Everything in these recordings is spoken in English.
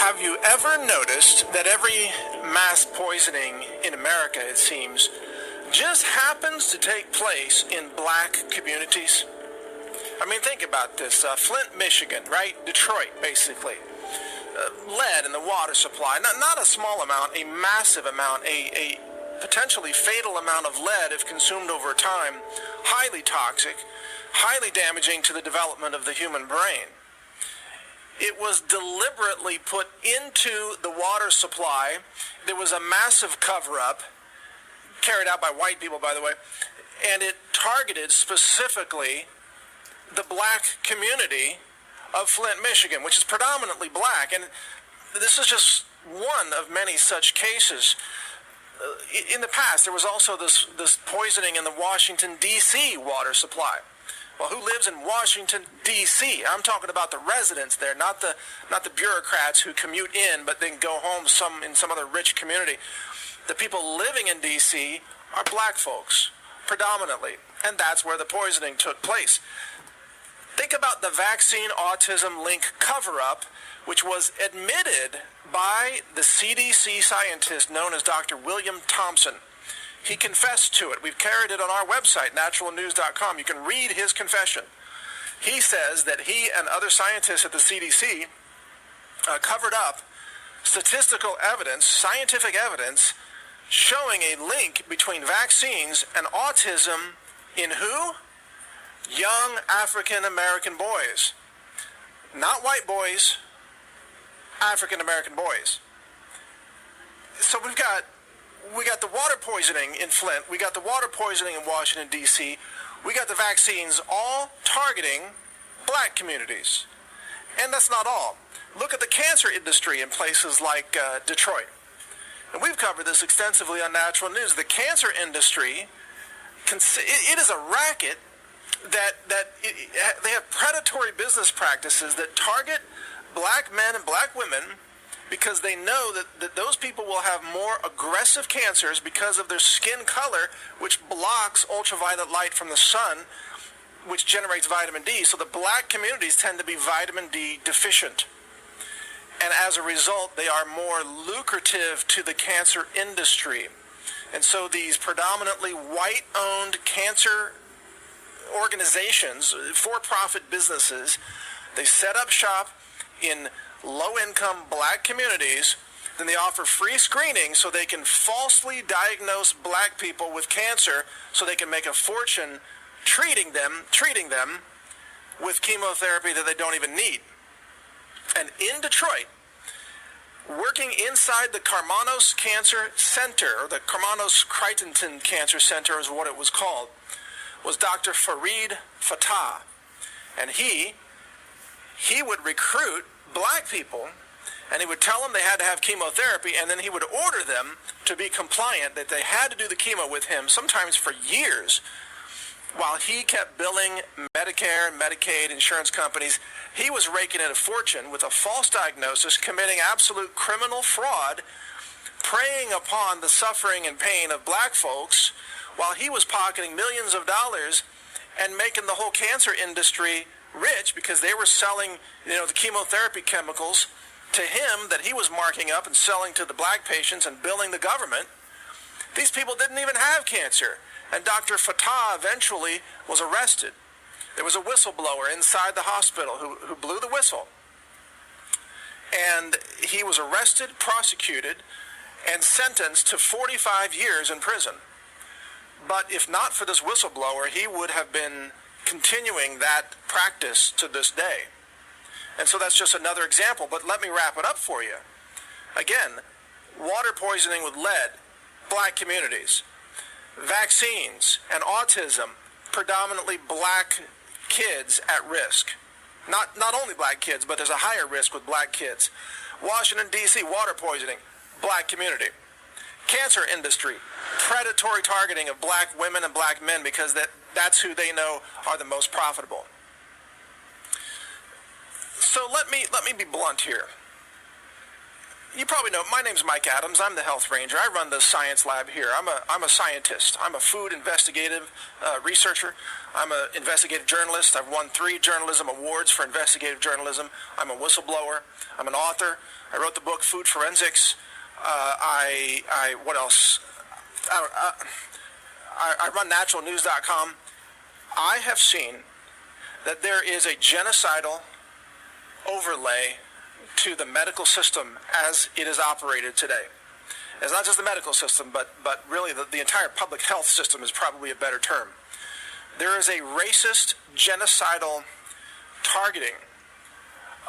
Have you ever noticed that every mass poisoning in America, it seems, just happens to take place in black communities? I mean, think about this. Flint, Michigan, right? Detroit, basically. Lead in the water supply. Not a small amount, a massive amount, a potentially fatal amount of lead if consumed over time. Highly toxic, highly damaging to the development of the human brain. It was deliberately put into the water supply. There was a massive cover-up, carried out by white people, by the way, and it targeted specifically the black community of Flint, Michigan, which is predominantly black. And this is just one of many such cases. In the past, there was also this poisoning in the Washington, D.C. water supply. Well, who lives in Washington, D.C.? I'm talking about the residents there, not the bureaucrats who commute in but then go home in some other rich community. The people living in D.C. are black folks, predominantly, and that's where the poisoning took place. Think about the vaccine autism link cover-up, which was admitted by the CDC scientist known as Dr. William Thompson. He confessed to it. We've carried it on our website, naturalnews.com. You can read his confession. He says that he and other scientists at the CDC covered up statistical evidence, scientific evidence, showing a link between vaccines and autism in who? Young African-American boys. Not white boys, African-American boys. So we got the water poisoning in Flint. We got the water poisoning in Washington, D.C. We got the vaccines all targeting black communities. And that's not all. Look at the cancer industry in places like Detroit. And we've covered this extensively on Natural News. The cancer industry, it is a racket that they have predatory business practices that target black men and black women because they know that those people will have more aggressive cancers because of their skin color, which blocks ultraviolet light from the sun, which generates vitamin D. So the black communities tend to be vitamin D deficient. And as a result, they are more lucrative to the cancer industry. And so these predominantly white-owned cancer organizations, for-profit businesses, they set up shop in low-income black communities, then they offer free screening so they can falsely diagnose black people with cancer so they can make a fortune treating them with chemotherapy that they don't even need. And in Detroit, working inside the Karmanos Cancer Center, or the Karmanos Creighton Cancer Center is what it was called, was Dr. Farid Fatah. And he would recruit black people, and he would tell them they had to have chemotherapy, and then he would order them to be compliant, that they had to do the chemo with him, sometimes for years, while he kept billing Medicare and Medicaid insurance companies. He was raking in a fortune with a false diagnosis, committing absolute criminal fraud, preying upon the suffering and pain of black folks, while he was pocketing millions of dollars and making the whole cancer industry rich because they were selling, the chemotherapy chemicals to him that he was marking up and selling to the black patients and billing the government. These people didn't even have cancer. And Dr. Fatah eventually was arrested. There was a whistleblower inside the hospital who blew the whistle. And he was arrested, prosecuted, and sentenced to 45 years in prison. But if not for this whistleblower, he would have been continuing that practice to this day. And so that's just another example, but let me wrap it up for you. Again, water poisoning with lead, black communities, vaccines and autism, predominantly black kids at risk. Not only black kids, but there's a higher risk with black kids. Washington, D.C., water poisoning, black community. Cancer industry, predatory targeting of black women and black men because that's who they know are the most profitable. So let me be blunt here. You probably know, my name's Mike Adams. I'm the health ranger. I run the science lab here. I'm a scientist. I'm a food investigative researcher. I'm an investigative journalist. I've won 3 journalism awards for investigative journalism. I'm a whistleblower. I'm an author. I wrote the book Food Forensics. What else? I run naturalnews.com. I have seen that there is a genocidal overlay to the medical system as it is operated today. It's not just the medical system, but really the entire public health system is probably a better term. There is a racist, genocidal targeting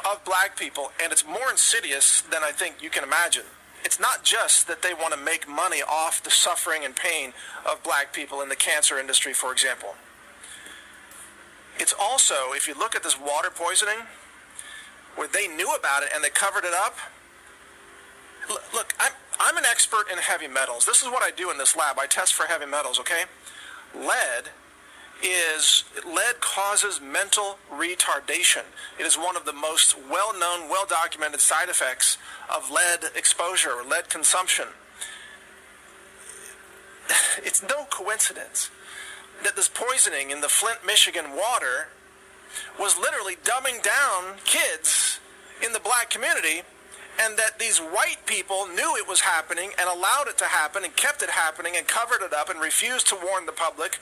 of black people, and it's more insidious than I think you can imagine. It's not just that they want to make money off the suffering and pain of black people in the cancer industry, for example. It's also, if you look at this water poisoning, where they knew about it and they covered it up. Look, I'm an expert in heavy metals. This is what I do in this lab. I test for heavy metals, okay? Lead causes mental retardation. It is one of the most well-known, well-documented side effects of lead exposure or lead consumption. It's no coincidence that this poisoning in the Flint, Michigan water was literally dumbing down kids in the black community, and that these white people knew it was happening and allowed it to happen and kept it happening and covered it up and refused to warn the public,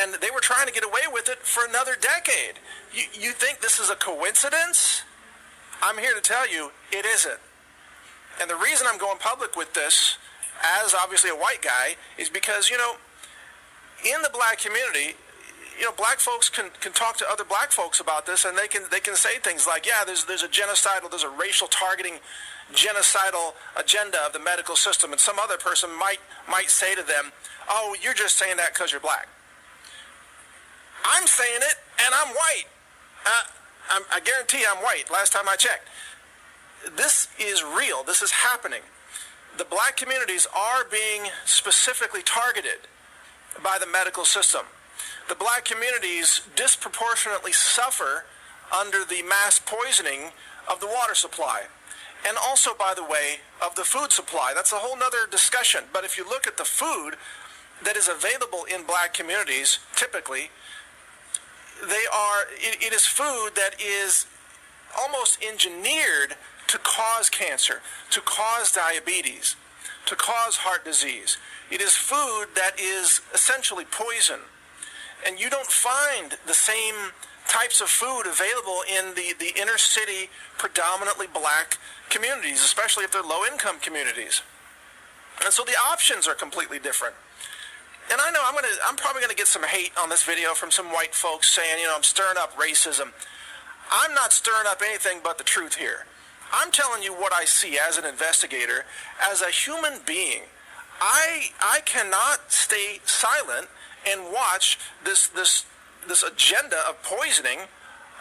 and they were trying to get away with it for another decade. You think this is a coincidence? I'm here to tell you it isn't. And the reason I'm going public with this, as obviously a white guy, is because, in the black community, black folks can talk to other black folks about this, and they can say things like, yeah, there's a racial targeting, genocidal agenda of the medical system, and some other person might say to them, oh, you're just saying that because you're black. I'm saying it, and I'm white. I guarantee I'm white, last time I checked. This is real. This is happening. The black communities are being specifically targeted by the medical system. The black communities disproportionately suffer under the mass poisoning of the water supply. And also, by the way, of the food supply. That's a whole nother discussion. But if you look at the food that is available in black communities, typically, it is food that is almost engineered to cause cancer, to cause diabetes, to cause heart disease. It is food that is essentially poison. And you don't find the same types of food available in the inner city, predominantly black communities, especially if they're low-income communities. And so the options are completely different. And I know I'm probably going to get some hate on this video from some white folks saying, I'm stirring up racism. I'm not stirring up anything but the truth here. I'm telling you what I see as an investigator, as a human being. I cannot stay silent and watch this agenda of poisoning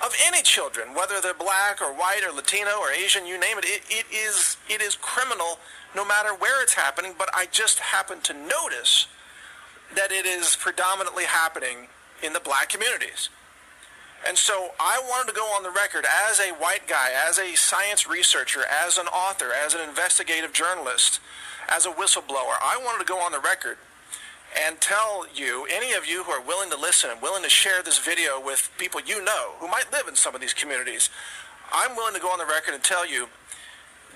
of any children, whether they're black or white or Latino or Asian, you name it. It is criminal no matter where it's happening, but I just happen to notice that it is predominantly happening in the black communities. And so I wanted to go on the record as a white guy, as a science researcher, as an author, as an investigative journalist, as a whistleblower. I wanted to go on the record and tell you, any of you who are willing to listen and willing to share this video with people you know who might live in some of these communities, I'm willing to go on the record and tell you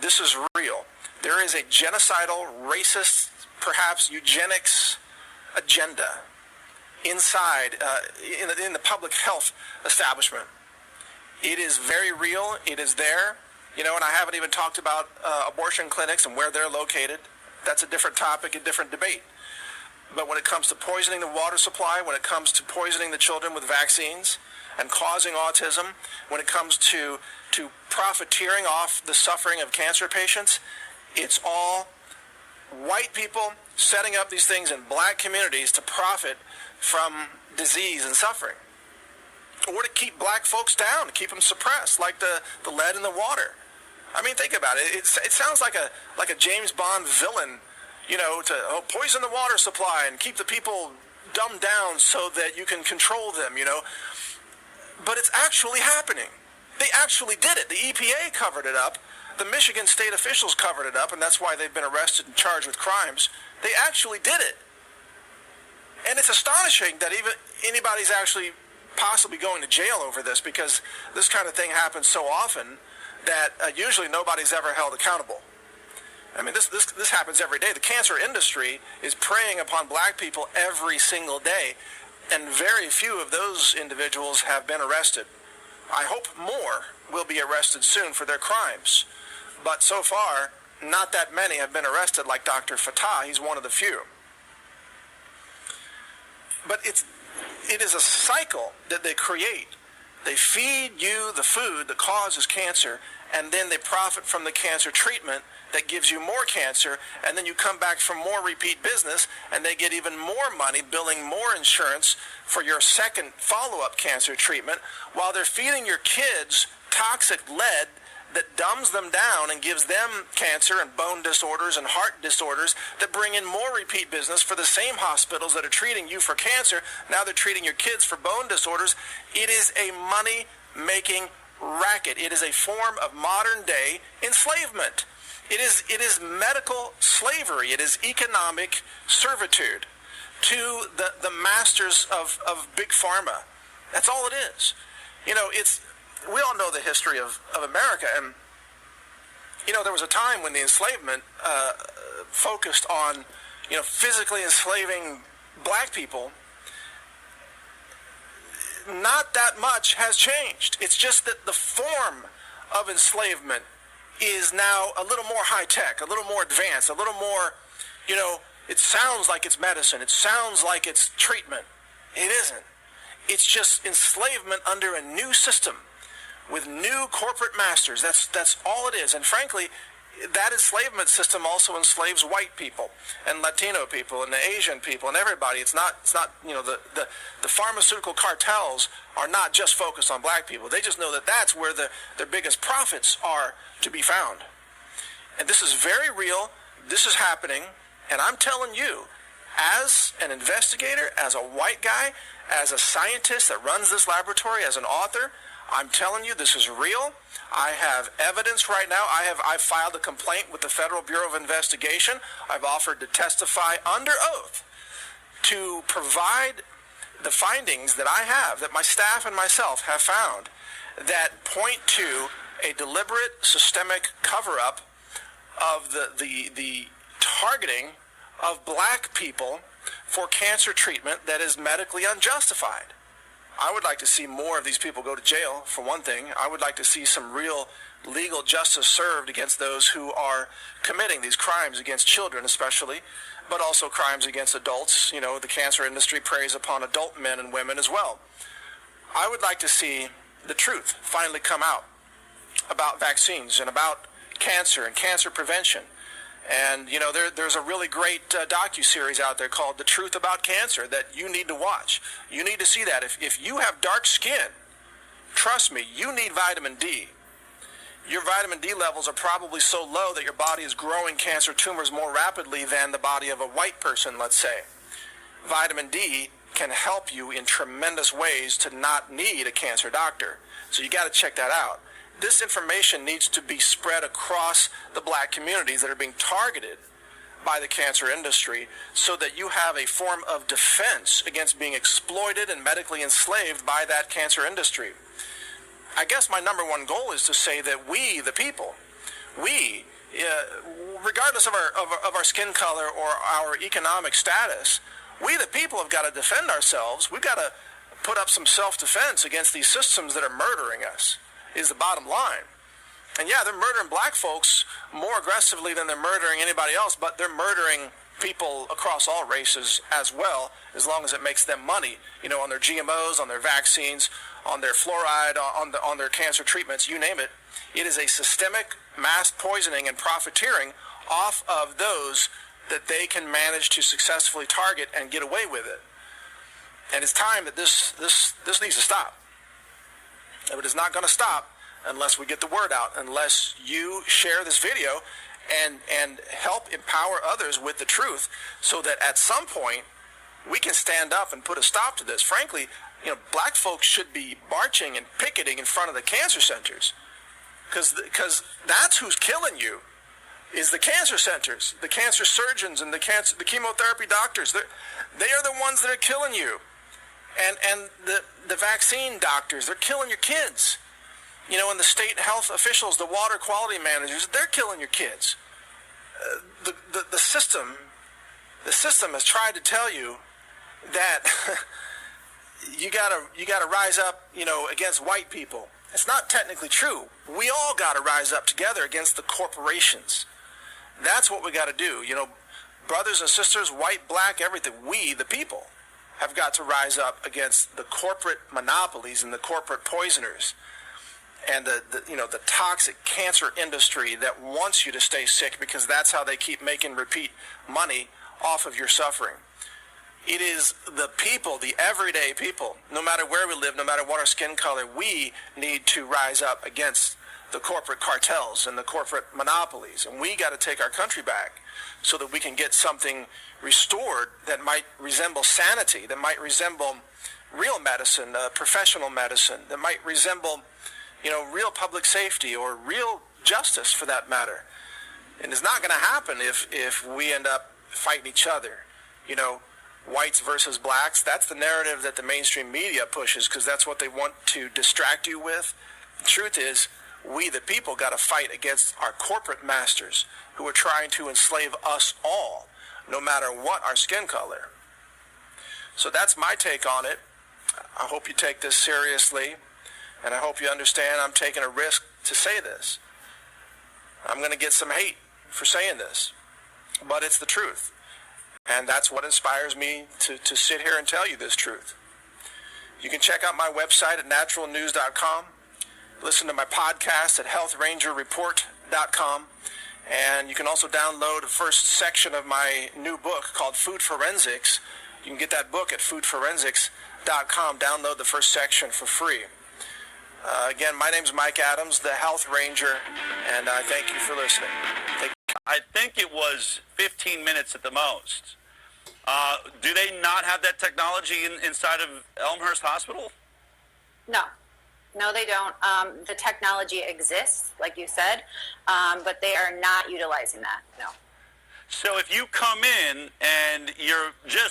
this is real. There is a genocidal, racist, perhaps eugenics agenda inside in the public health establishment. It is very real. It is there. And I haven't even talked about abortion clinics and where they're located. That's a different topic, a different debate. But when it comes to poisoning the water supply, when it comes to poisoning the children with vaccines and causing autism, when it comes to profiteering off the suffering of cancer patients, it's all white people setting up these things in black communities to profit from disease and suffering, or to keep black folks down, to keep them suppressed, like the lead in the water. I mean, think about it. It sounds like a James Bond villain, to poison the water supply and keep the people dumbed down so that you can control them, But it's actually happening. They actually did it. The EPA covered it up The Michigan state officials covered it up, and that's why they've been arrested and charged with crimes. They actually did it. And it's astonishing that even anybody's actually possibly going to jail over this, because this kind of thing happens so often that usually nobody's ever held accountable. I mean, this happens every day. The cancer industry is preying upon black people every single day, and very few of those individuals have been arrested. I hope more will be arrested soon for their crimes. But so far, not that many have been arrested like Dr. Fattah. He's one of the few. But it is a cycle that they create. They feed you the food that causes cancer, and then they profit from the cancer treatment that gives you more cancer, and then you come back for more repeat business, and they get even more money billing more insurance for your second follow-up cancer treatment, while they're feeding your kids toxic lead that dumbs them down and gives them cancer and bone disorders and heart disorders that bring in more repeat business for the same hospitals that are treating you for cancer. Now they're treating your kids for bone disorders. It is a money-making racket. It is a form of modern-day enslavement. It is medical slavery. It is economic servitude to the masters of big pharma. That's all it is. You know, we all know the history of America, and you know, there was a time when the enslavement focused on, you know, physically enslaving black people. Not that much has changed. It's just that the form of enslavement is now a little more high-tech, a little more advanced, a little more, you know, it sounds like it's medicine. It sounds like it's treatment. It isn't. It's just enslavement under a new system with new corporate masters. That's all it is. And frankly, that enslavement system also enslaves white people and Latino people and the Asian people and everybody. It's not you know, the pharmaceutical cartels are not just focused on black people. They just know that that's where their biggest profits are to be found. And this is very real. This is happening. And I'm telling you, as an investigator, as a white guy, as a scientist that runs this laboratory, as an author, I'm telling you, this is real. I have evidence right now. I've filed a complaint with the Federal Bureau of Investigation. I've offered to testify under oath to provide the findings that I have, that my staff and myself have found, that point to a deliberate systemic cover-up of the targeting of black people for cancer treatment that is medically unjustified. I would like to see more of these people go to jail, for one thing. I would like to see some real legal justice served against those who are committing these crimes against children especially, but also crimes against adults. You know, the cancer industry preys upon adult men and women as well. I would like to see the truth finally come out about vaccines and about cancer and cancer prevention. And, you know, there's a really great docuseries out there called The Truth About Cancer that you need to watch. You need to see that. If you have dark skin, trust me, you need vitamin D. Your vitamin D levels are probably so low that your body is growing cancer tumors more rapidly than the body of a white person, let's say. Vitamin D can help you in tremendous ways to not need a cancer doctor. So you got to check that out. This information needs to be spread across the black communities that are being targeted by the cancer industry so that you have a form of defense against being exploited and medically enslaved by that cancer industry. I guess my number one goal is to say that we, the people, regardless of our skin color or our economic status, we, the people, have got to defend ourselves. We've got to put up some self-defense against these systems that are murdering us, is the bottom line. And yeah, they're murdering black folks more aggressively than they're murdering anybody else, but they're murdering people across all races as well, as long as it makes them money, you know, on their GMOs, on their vaccines, on their fluoride, on their cancer treatments, you name it. It is a systemic mass poisoning and profiteering off of those that they can manage to successfully target and get away with it. And it's time that this needs to stop. It is not going to stop unless we get the word out, unless you share this video and help empower others with the truth, so that at some point we can stand up and put a stop to this. Frankly, you know, black folks should be marching and picketing in front of the cancer centers. because that's who's killing you. Is the cancer centers, the cancer surgeons, and the chemotherapy doctors. They are the ones that are killing you. And the vaccine doctors, they're killing your kids. You know, and the state health officials, the water quality managers, they're killing your kids. The system has tried to tell you that you gotta rise up, you know, against white people. It's not technically true. We all gotta rise up together against the corporations. That's what we gotta do. You know, brothers and sisters, white, black, everything. We, the people, have got to rise up against the corporate monopolies and the corporate poisoners and the toxic cancer industry that wants you to stay sick because that's how they keep making repeat money off of your suffering. It is the people, the everyday people, no matter where we live, no matter what our skin color, we need to rise up against the corporate cartels and the corporate monopolies. And we got to take our country back so that we can get something restored that might resemble sanity, that might resemble real medicine, professional medicine, that might resemble, you know, real public safety or real justice for that matter. And it's not going to happen if we end up fighting each other. You know, whites versus blacks, that's the narrative that the mainstream media pushes because that's what they want to distract you with. The truth is, we the people got to fight against our corporate masters who are trying to enslave us all, no matter what our skin color. So that's my take on it. I hope you take this seriously, and I hope you understand I'm taking a risk to say this. I'm going to get some hate for saying this, but it's the truth. And that's what inspires me to sit here and tell you this truth. You can check out my website at naturalnews.com. Listen to my podcast at healthrangerreport.com. And you can also download the first section of my new book called Food Forensics. You can get that book at foodforensics.com. Download the first section for free. Again, my name's Mike Adams, the Health Ranger, and I thank you for listening. I think it was 15 minutes at the most. Do they not have that technology inside of Elmhurst Hospital? No, they don't. The technology exists, like you said, but they are not utilizing that, no. So if you come in and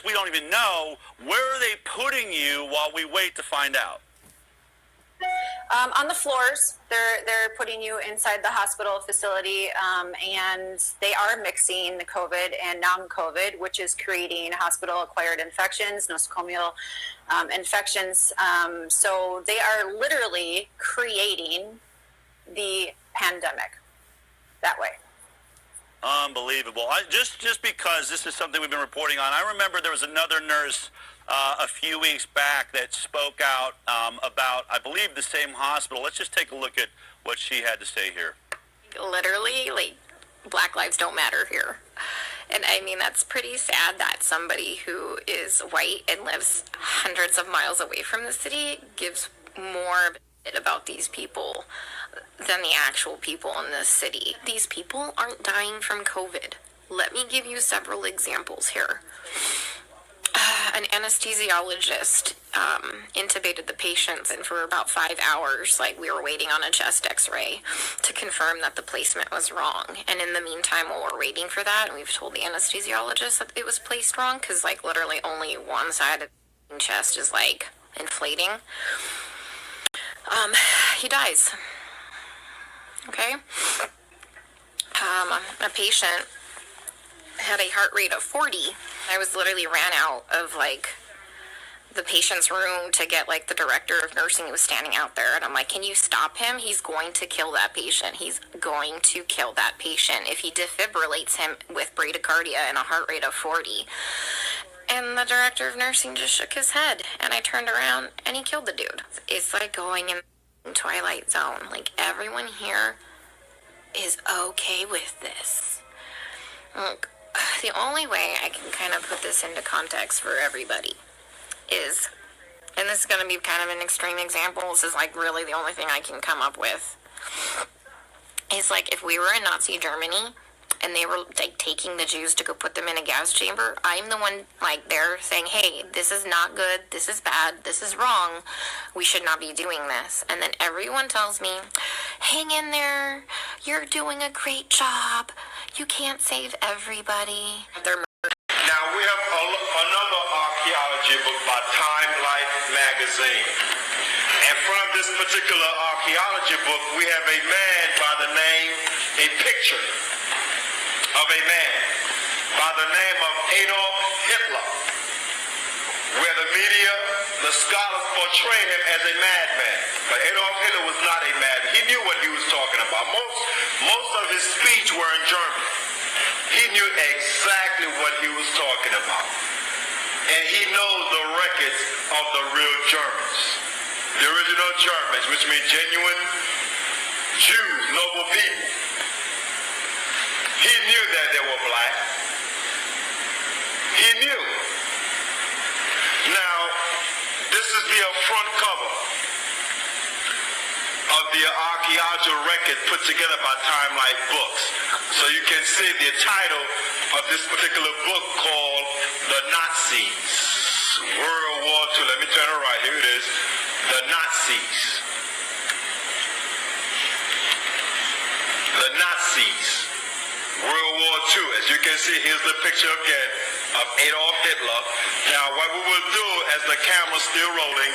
we don't even know, where are they putting you while we wait to find out? On the floors, they're putting you inside the hospital facility, and they are mixing the COVID and non-COVID, which is creating hospital-acquired infections, nosocomial infections. So they are literally creating the pandemic that way. Unbelievable. Just because this is something we've been reporting on, I remember there was another nurse a few weeks back that spoke out about, I believe, the same hospital. Let's just take a look at what she had to say here. Literally, like, Black lives don't matter here. And I mean, that's pretty sad that somebody who is white and lives hundreds of miles away from the city gives more about these people than the actual people in this city. These people aren't dying from COVID. Let me give you several examples here. An anesthesiologist intubated the patients, and for about 5 hours, like, we were waiting on a chest x-ray to confirm that the placement was wrong. And in the meantime, while we're waiting for that, and we've told the anesthesiologist that it was placed wrong, because, like, literally only one side of the chest is, like, inflating. He dies. Okay? A patient had a heart rate of 40. I was literally ran out of, like, the patient's room to get, like, the director of nursing who was standing out there. And I'm like, can you stop him? He's going to kill that patient. He's going to kill that patient if he defibrillates him with bradycardia and a heart rate of 40. And the director of nursing just shook his head. And I turned around, and he killed the dude. It's like going in Twilight Zone. Like, everyone here is okay with this. Look, the only way I can kind of put this into context for everybody is, and this is going to be kind of an extreme example, this is like really the only thing I can come up with, is like if we were in Nazi Germany and they were like taking the Jews to go put them in a gas chamber, I'm the one like there saying, hey, this is not good, this is bad, this is wrong, we should not be doing this. And then everyone tells me, hang in there, you're doing a great job, you can't save everybody. Now we have another archaeology book by Time Life magazine. And from this particular archaeology book, we have a man by the name, a picture of a man by the name of Adolf Hitler, where the media, the scholars portray him as a madman. But Adolf Hitler was not a madman. He knew what he was talking about. Most of his speech were in German. He knew exactly what he was talking about. And he knows the records of the real Germans. The original Germans, which mean genuine Jews, noble people. He knew that they were black. He knew. Now, this is the front cover of the archaeological record put together by Time Life Books. So you can see the title of this particular book called The Nazis, World War II. Let me turn it right. Here it is. The Nazis. The Nazis, World War II. As you can see, here's the picture again of Adolf Hitler. Now, what we will do as the camera's still rolling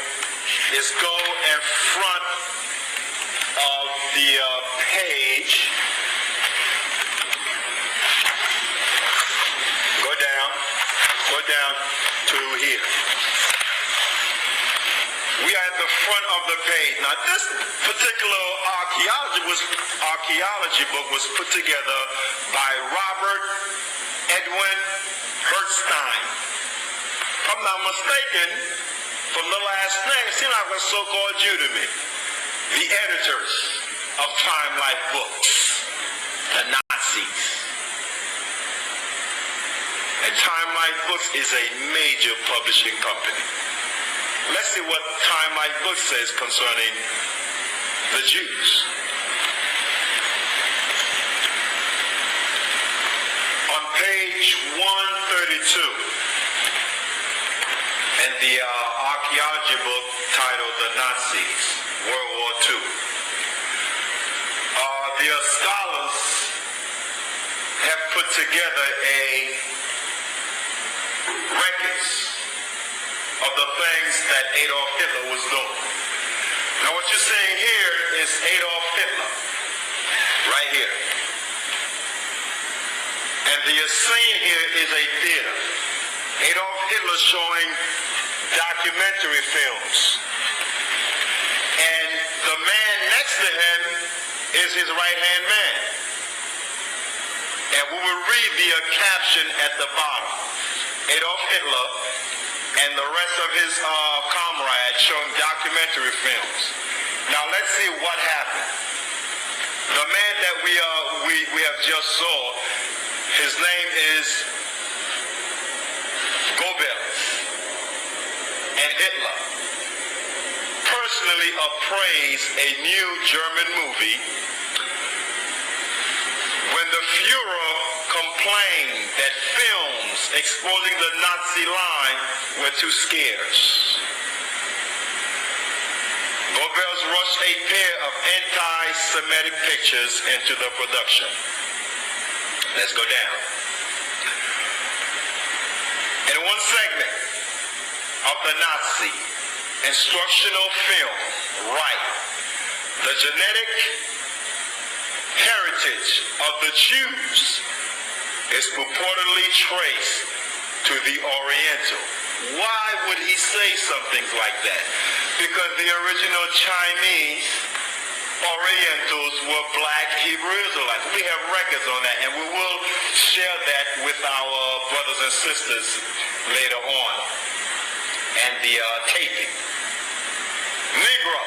is go in front of the page. Go down to here. We are at the front of the page. Now, this particular archaeology book was put together by Robert Edwin Hertzstein. If I'm not mistaken, from the last name, it seems like a so-called Jew to me. The editors of Time Life Books, the Nazis. And Time Life Books is a major publishing company. Let's see what Time Life Books says concerning the Jews. On page 132, in the archaeology book titled The Nazis, World War II, the scholars have put together records of the things that Adolf Hitler was doing. Now what you're seeing here is Adolf Hitler, right here. And the scene here is a theater. Adolf Hitler showing documentary films. And the man next to him is his right-hand man. And we will read the caption at the bottom. Adolf Hitler and the rest of his comrades showing documentary films. Now let's see what happened. The man that we have just saw, his name is Goebbels, and Hitler personally appraised a new German movie when the Fuhrer complained that films exposing the Nazi line were too scarce. Goebbels rushed a pair of anti-Semitic pictures into the production. Let's go down. In one segment of the Nazi instructional film, right, the genetic heritage of the Jews is purportedly traced to the Oriental. Why would he say something like that? Because the original Chinese Orientals were black Hebrew Israelites. We have records on that, and we will share that with our brothers and sisters later on. And the taping. Negro.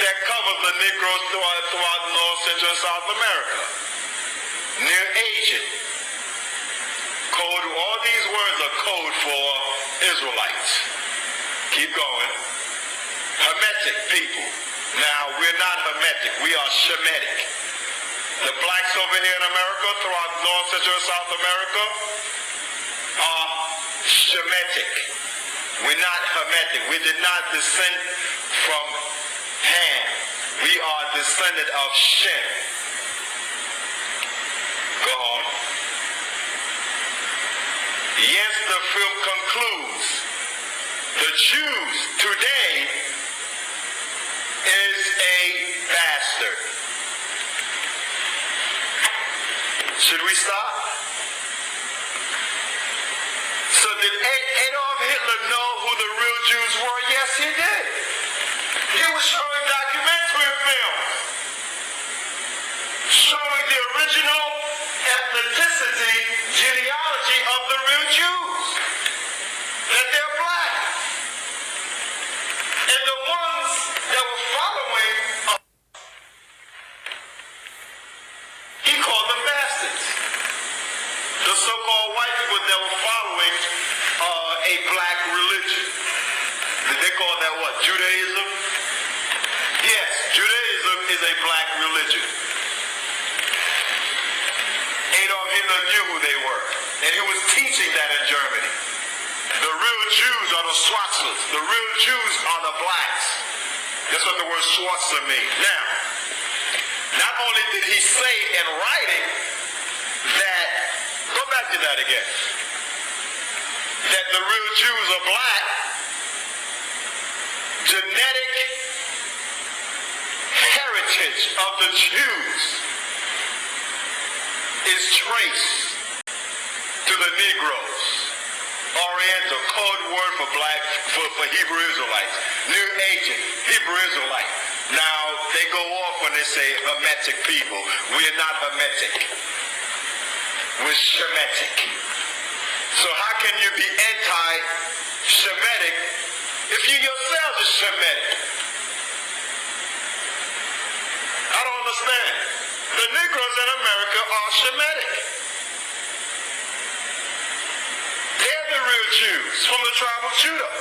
That covers the Negroes throughout North, Central, and South America. Near Asian. Code, all these words are code for Israelites. Keep going. Hermetic people. Now, we're not Hermetic. We are Shemitic. The blacks over here in America, throughout North, Central, and South America, are Shemitic. We're not Hamitic. We did not descend from Ham. We are descended of Shem. Go on. Yes, the film concludes. The Jews today is a bastard. Should we stop? So did Adolf Hitler know who the real Jews were? Yes, he did. He was showing documentary films, showing the original ethnicity, genealogy of the real Jews, that they're black. And the ones that were following, he called them bastards. The so-called white people that were following a black religion. Did they call that what? Judaism? Yes, Judaism is a black religion. Adolf Hitler knew who they were, and he was teaching that in Germany. The real Jews are the Schwarzers. The real Jews are the blacks. That's what the word Schwarzer means. Now, not only did he say in writing that, go back to that again, that the real Jews are black, genetic heritage of the Jews is traced to the Negroes. Oriental, code word for black, for Hebrew Israelites. New Agent, Hebrew Israelite. Now, they go off when they say Hamitic people. We are not Hamitic. We're Shemitic. So how can you be anti-Shemitic if you yourselves are Shemitic? I don't understand. The Negroes in America are Shemitic. They're the real Jews from the tribe of Judah.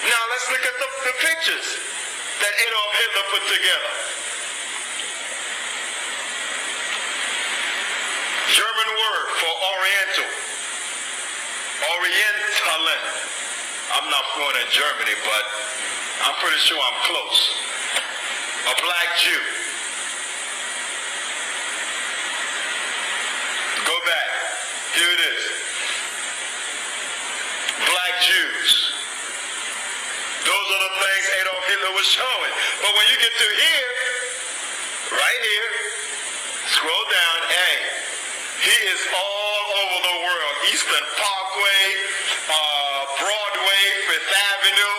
Now let's look at the pictures that Adolf Hitler put together. German word for Oriental. Orientalen. I'm not fluent in Germany, but I'm pretty sure I'm close. A black Jew. Go back. Here it is. Black Jews. Those are the things Adolf Hitler was showing. But when you get to here, right here, scroll down, hey, he is all over the world. Eastern Parkway, Broadway, Fifth Avenue,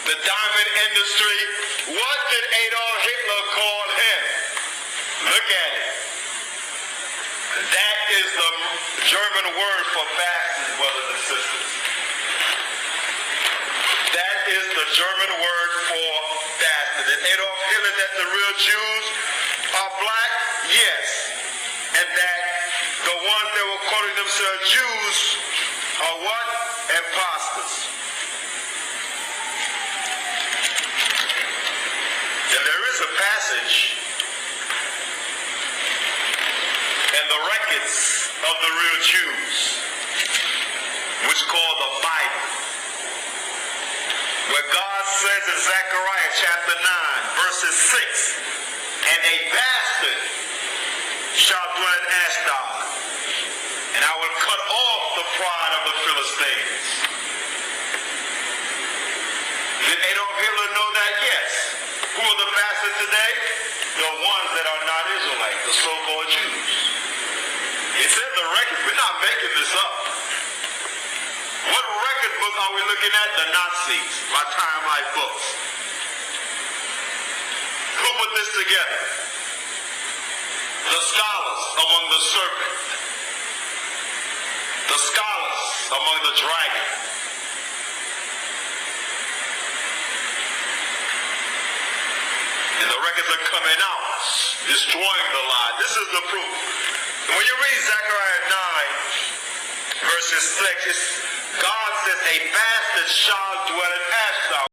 the diamond industry. What did Adolf Hitler call him? Look at it. That is the German word for bastard, brothers and sisters. That is the German word for bastard. And Adolf Hitler, that the real Jews are black? Yes. And that the ones that were calling themselves Jews are what? Imposters. And there is a passage in the records of the real Jews, which is called the Bible, where God says in Zechariah chapter 9, verses 6, and a bastard shall dwell in Ashdod, and I will cut off the pride of the Philistines. Did Adolf Hitler know that? Yes. Who are the bastards today? The ones that are not Israelites, the so-called Jews. It's in the record. We're not making this up. What record book are we looking at? The Nazis, by Time Life Books. Who put this together? The scholars among the serpent. The scholars among the dragon. And the records are coming out, destroying the lie. This is the proof. When you read Zechariah 9, verses 6, God says, a bastard shall dwell in Ashdod.